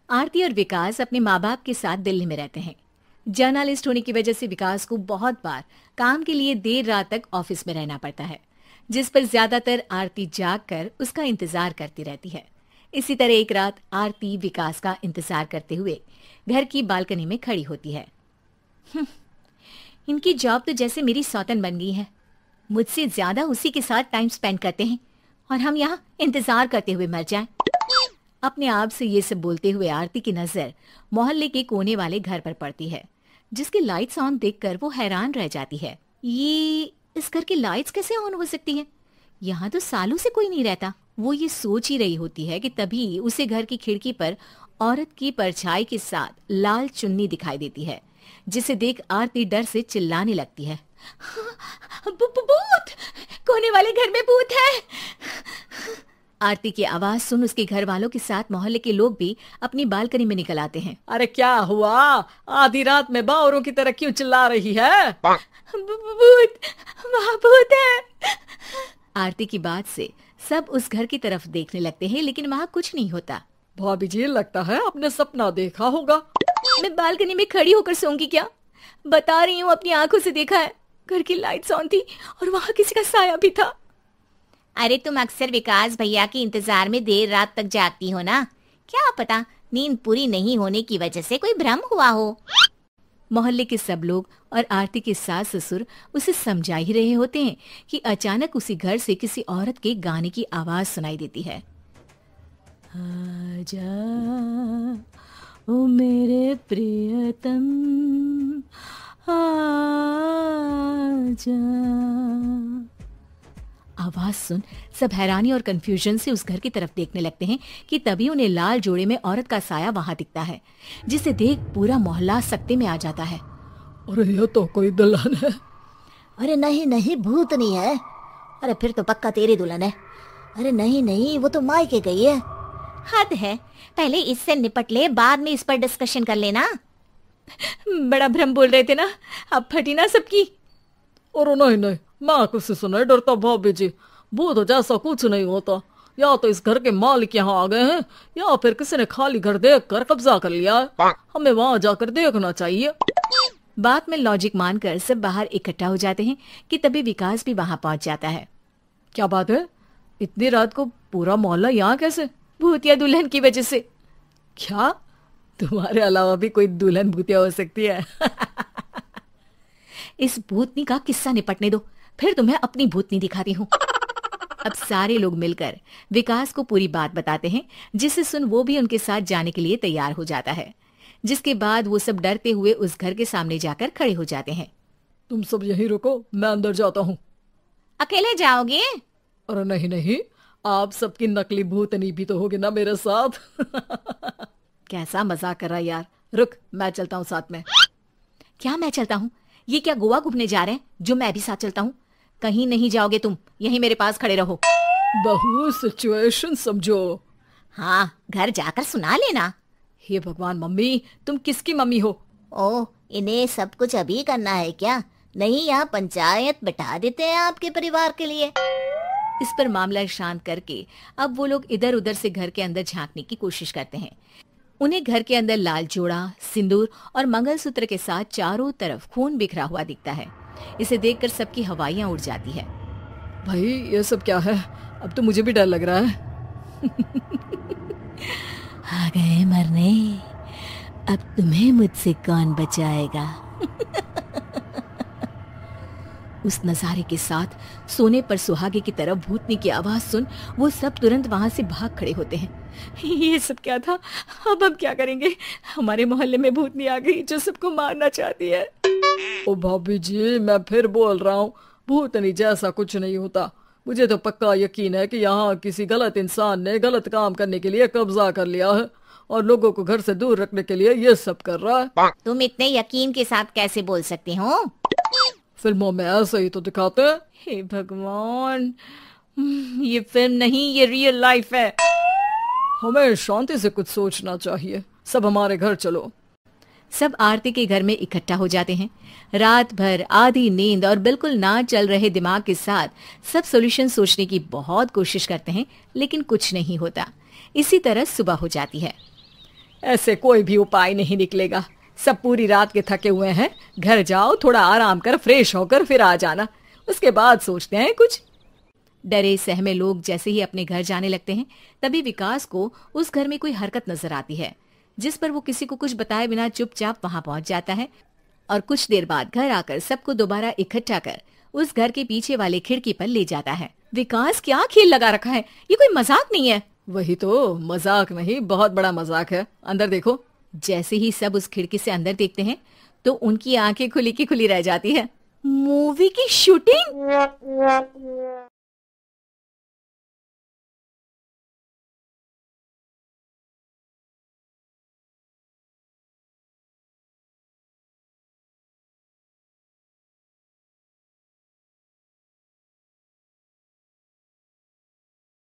आरती और विकास अपने माँ बाप के साथ दिल्ली में रहते हैं। जर्नलिस्ट होने की वजह से विकास को बहुत बार काम के लिए देर रात तक ऑफिस में रहना पड़ता है, जिस पर ज्यादातर आरती जाग कर उसका इंतजार करती रहती है। इसी तरह एक रात आरती विकास का इंतजार करते हुए घर की बालकनी में खड़ी होती है। इनकी जॉब तो जैसे मेरी सौतन बन गई है। मुझसे ज्यादा उसी के साथ टाइम स्पेंड करते हैं और हम यहाँ इंतजार करते हुए मर जाएं। अपने आप से ये सब बोलते हुए आरती की नजर मोहल्ले के कोने वाले घर पर पड़ती है, जिसकी लाइट्स ऑन देखकर वो हैरान रह जाती है। ये इस घर की लाइट्स कैसे ऑन हो सकती हैं? यहाँ तो सालों से कोई नहीं रहता। वो ये सोच ही रही होती है कि तभी उसे घर की खिड़की पर औरत की परछाई के साथ लाल चुन्नी दिखाई देती है, जिसे देख आरती डर से चिल्लाने लगती है। भूत! कोने वाले घर में भूत है! आरती की आवाज सुन उसके घर वालों के साथ मोहल्ले के लोग भी अपनी बालकनी में निकल आते हैं। अरे क्या हुआ? आधी रात में बावरों की तरह क्यों चिल्ला रही है? भूत! वहाँ भूत है! आरती की बात से सब उस घर की तरफ देखने लगते हैं, लेकिन वहाँ कुछ नहीं होता। भाभी जी, लगता है आपने सपना देखा होगा। मैं बालकनी में खड़ी होकर सोऊंगी क्या? बता रही हूँ, अपनी आंखों से देखा है। घर की लाइट्स ऑन थी और वहाँ किसी का साया भी था। अरे तुम अक्सर विकास भैया के इंतजार में देर रात तक जागती हो ना, क्या पता नींद पूरी नहीं होने की वजह से कोई भ्रम हुआ हो। मोहल्ले के सब लोग और आरती के सास ससुर उसे समझा ही रहे होते हैं कि अचानक उसी घर से किसी औरत के गाने की आवाज सुनाई देती है। आजा ओ मेरे प्रियतम आजा। आवाज सुन सब हैरानी और कंफ्यूजन से उस घर की तरफ देखने लगते हैं कि तभी उन्हें लाल जोड़े में औरत का साया वहां दिखता है, जिसे देख पूरा मोहल्ला सकते में आ जाता है। अरे ये तो कोई दुल्हन है। अरे नहीं नहीं, भूत नहीं है। अरे फिर तो पक्का तेरी दुल्हन है। अरे नहीं नहीं, वो तो मायके गई है। हद है, पहले इससे निपट ले, बाद में इस पर डिस्कशन कर लेना। बड़ा भ्रम बोल रहे थे ना, अब फटी ना सबकी। और नहीं नहीं, मैं किसी से नहीं डरता भाभी जी। भूत जैसा कुछ नहीं होता। या तो इस घर के मालिक यहाँ आ गए हैं, या फिर किसी ने खाली घर देख कर कब्जा कर लिया है। हमें वहाँ जाकर देखना चाहिए। बात में लॉजिक मानकर सब बाहर इकट्ठा हो जाते हैं कि तभी विकास भी वहाँ पहुँच जाता है। क्या बात है? इतनी रात को पूरा मोहल्ला यहाँ कैसे? भूतिया दुल्हन की वजह से। क्या तुम्हारे अलावा भी कोई दुल्हन भूतिया हो सकती है? इस भूतनी का किस्सा निपटने दो, फिर तुम्हें अपनी भूतनी दिखाती हूँ। अब सारे लोग मिलकर विकास को पूरी बात बताते हैं, जिसे सुन वो भी उनके साथ जाने के लिए तैयार हो जाता है। जिसके बाद वो सब डरते हुए उस घर के सामने जाकर खड़े हो जाते हैं। तुम सब यहीं रुको, मैं अंदर जाता हूँ। अकेले जाओगे? अरे नहीं नहीं, आप सबकी नकली भूतनी भी तो होगी ना मेरे साथ। कैसा मजाक कर रहा है यार। रुक, मैं चलता हूँ साथ में। क्या मैं चलता हूँ? ये क्या गोवा घूमने जा रहे हैं जो मैं भी साथ चलता हूँ? कहीं नहीं जाओगे तुम, यहीं मेरे पास खड़े रहो। बहू सिचुएशन समझो। हाँ, घर जाकर सुना लेना। हे भगवान, मम्मी तुम किसकी मम्मी हो? ओह, इन्हें सब कुछ अभी करना है क्या? नहीं, यहाँ पंचायत बिठा देते हैं आपके परिवार के लिए। इस पर मामला शांत करके अब वो लोग इधर उधर से घर के अंदर झांकने की कोशिश करते हैं। उन्हें घर के अंदर लाल जोड़ा, सिंदूर और मंगलसूत्र के साथ चारों तरफ खून बिखरा हुआ दिखता है। इसे देखकर सबकी हवाइयां उड़ जाती है। भाई ये सब क्या है? अब तो मुझे भी डर लग रहा है। आ गए मरने, अब तुम्हें मुझसे कौन बचाएगा? उस नजारे के साथ सोने पर सुहागे की तरफ भूतनी की आवाज सुन वो सब तुरंत वहां से भाग खड़े होते हैं। ये सब क्या था? अब हम क्या करेंगे? हमारे मोहल्ले में भूतनी आ गई जो सबको मारना चाहती है। ओ भाभी जी, मैं फिर बोल रहा हूँ, भूतनी जैसा कुछ नहीं होता। मुझे तो पक्का यकीन है कि यहाँ किसी गलत इंसान ने गलत काम करने के लिए कब्जा कर लिया है और लोगों को घर से दूर रखने के लिए ये सब कर रहा है। तुम इतने यकीन के साथ कैसे बोल सकते हो? फिल्मों में ऐसे ही तो दिखाते हैं। हे भगवान, ये फिल्म नहीं, ये रियल लाइफ है। हमें शांति से कुछ सोचना चाहिए। सब हमारे घर चलो। सब आरती के घर में इकट्ठा हो जाते हैं। रात भर आधी नींद और बिल्कुल ना चल रहे दिमाग के साथ सब सॉल्यूशन सोचने की बहुत कोशिश करते हैं, लेकिन कुछ नहीं होता। इसी तरह सुबह हो जाती है। ऐसे कोई भी उपाय नहीं निकलेगा। सब पूरी रात के थके हुए हैं, घर जाओ, थोड़ा आराम कर, फ्रेश होकर फिर आ जाना, उसके बाद सोचते हैं कुछ। डरे सहमे लोग जैसे ही अपने घर जाने लगते हैं, तभी विकास को उस घर में कोई हरकत नजर आती है, जिस पर वो किसी को कुछ बताए बिना चुपचाप वहां पहुंच जाता है और कुछ देर बाद घर आकर सबको दोबारा इकट्ठा कर उस घर के पीछे वाले खिड़की पर ले जाता है। विकास क्या खेल लगा रखा है, ये कोई मजाक नहीं है। वही तो, मजाक नहीं, बहुत बड़ा मजाक है। अंदर देखो। जैसे ही सब उस खिड़की से अंदर देखते हैं तो उनकी आंखें खुली की खुली रह जाती है। मूवी की शूटिंग।